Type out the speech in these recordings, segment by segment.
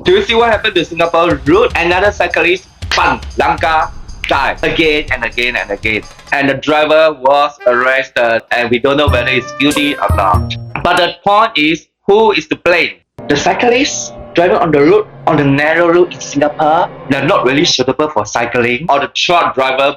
Do you see what happened to Singapore road? Another cyclist, bang, langka, died again and again and again. And the driver was arrested and we don't know whether he's guilty or not. But the point is, who is to blame? The cyclists driving on the road, on the narrow road in Singapore, they're not really suitable for cycling. Or the truck driver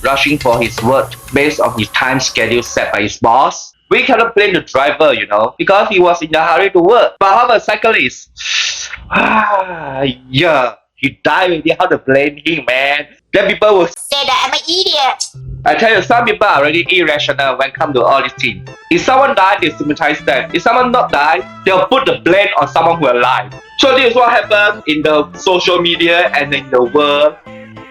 rushing for his work based on his time schedule set by his boss. We cannot blame the driver, because he was in a hurry to work. But how about cyclists? Yeah, he died already. How to blame him, man? Then people will say that I'm an idiot. I tell you, some people are already irrational when it comes to all these things. If someone died, they stigmatize them. If someone not died, they'll put the blame on someone who alive. So this is what happens in the social media and in the world,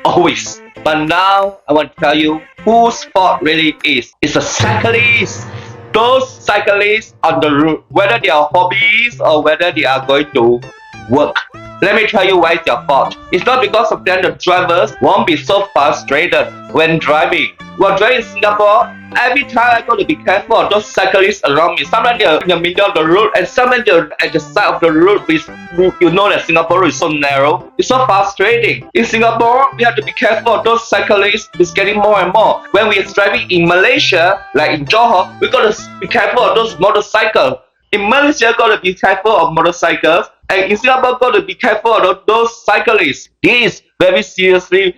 always. But now, I want to tell you whose fault really is. It's the cyclists. Those cyclists on the road, whether they are hobbies or whether they are going to work. Let me tell you why it's their fault. It's not because of them the drivers won't be so frustrated when driving. While driving in Singapore, every time I got to be careful of those cyclists around me. Sometimes they're in the middle of the road and sometimes they're at the side of the road. You know that Singapore is so narrow. It's so frustrating. In Singapore, we have to be careful of those cyclists. It's getting more and more. When we are driving in Malaysia, like in Johor, we got to be careful of those motorcycles. In Malaysia, got to be careful of motorcycles. And in Singapore, got to be careful of those cyclists. This is very seriously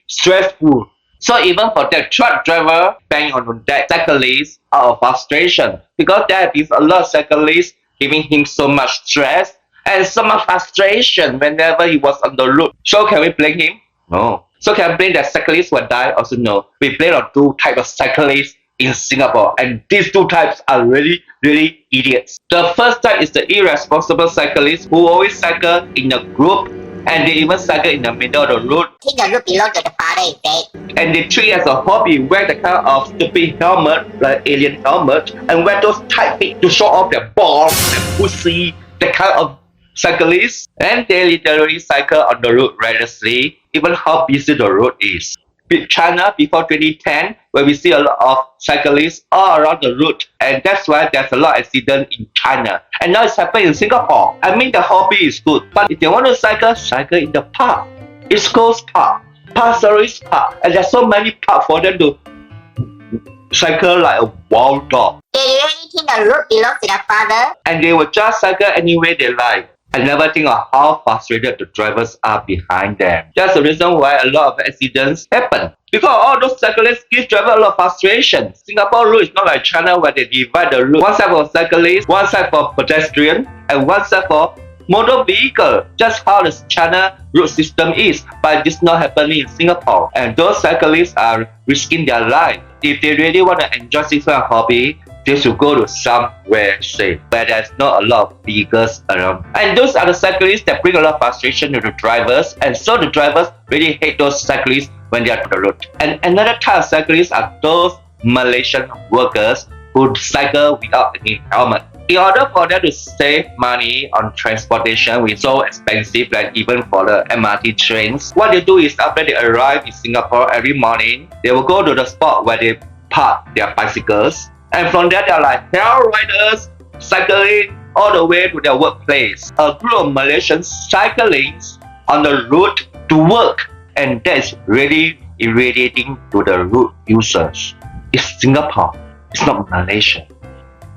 stressful. So even for that truck driver, bang on that cyclist out of frustration. Because there have been a lot of cyclists giving him so much stress and so much frustration whenever he was on the road. So can we blame him? No. So can we blame that cyclist will die? Also no. We blame on two types of cyclists in Singapore, and these two types are really idiots. The first type is the irresponsible cyclists who always cycle in a group and they even cycle in the middle of the road. Think the road belongs to the father, is it? And they treat as a hobby, wear the kind of stupid helmet, like alien helmet, and wear those tight feet to show off their balls and pussy, the kind of cyclists. And they literally cycle on the road recklessly, even how busy the road is. China before 2010, where we see a lot of cyclists all around the road, and that's why there's a lot of accidents in China. And now it's happening in Singapore. I mean, the hobby is good, but if they want to cycle in the park, East Coast Park, Pasir Ris Park, and there's so many parks for them to cycle like a wild dog. They really think the road belongs to the father, and they will just cycle any way they like. I never think of how frustrated the drivers are behind them. That's the reason why a lot of accidents happen. Because all those cyclists give drivers a lot of frustration. Singapore road is not like China where they divide the road. One side for cyclists, one side for pedestrian, and one side for motor vehicle. Just how the China road system is. But it's not happening in Singapore. And those cyclists are risking their life. If they really want to enjoy this kind of hobby, they should go to somewhere safe, where there's not a lot of vehicles around. And those are the cyclists that bring a lot of frustration to the drivers, and so the drivers really hate those cyclists when they are on the road. And another type of cyclists are those Malaysian workers who cycle without any helmet. In order for them to save money on transportation, which is so expensive, like even for the MRT trains, what they do is after they arrive in Singapore every morning, they will go to the spot where they park their bicycles. And from there, they're like hell riders cycling all the way to their workplace. A group of Malaysian cyclists on the road to work. And that's really irritating to the road users. It's Singapore. It's not Malaysia.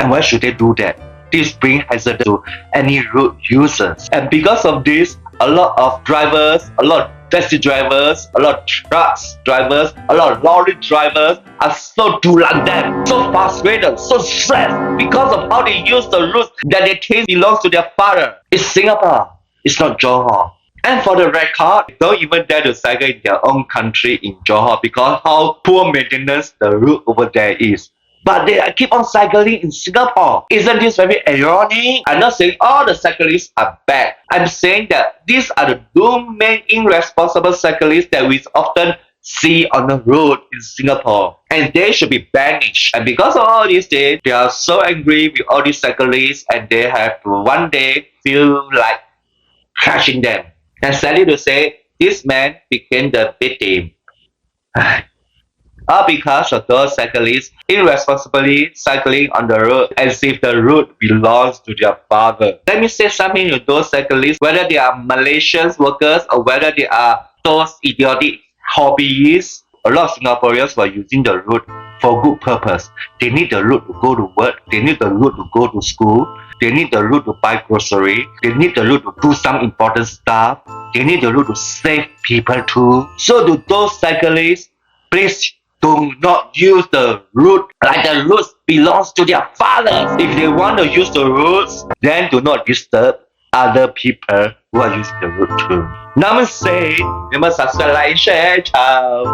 And why should they do that? This brings hazard to any road users. And because of this, a lot of drivers, a lot of taxi drivers, a lot of trucks drivers, a lot of lorry drivers are so dulan, so frustrated, so stressed because of how they use the roads that they think belongs to their father. It's Singapore, it's not Johor. And for the record, don't even dare to cycle in their own country in Johor because how poor maintenance the road over there is. But they keep on cycling in Singapore. Isn't this very ironic? I'm not saying all the cyclists are bad. I'm saying that these are the two main irresponsible cyclists that we often see on the road in Singapore. And they should be banished. And because of all this, they are so angry with all these cyclists and they have to one day feel like crashing them. And sadly to say, this man became the victim. All because of those cyclists irresponsibly cycling on the road as if the road belongs to their father. Let me say something to those cyclists, whether they are Malaysian workers or whether they are those idiotic hobbyists. A lot of Singaporeans were using the road for good purpose. They need the road to go to work. They need the road to go to school. They need the road to buy grocery. They need the road to do some important stuff. They need the road to save people too. So to those cyclists, please do not use the road like the roads belongs to their fathers. If they want to use the roads, then do not disturb other people who are using the road too. Namaste. Remember subscribe, like, share, ciao.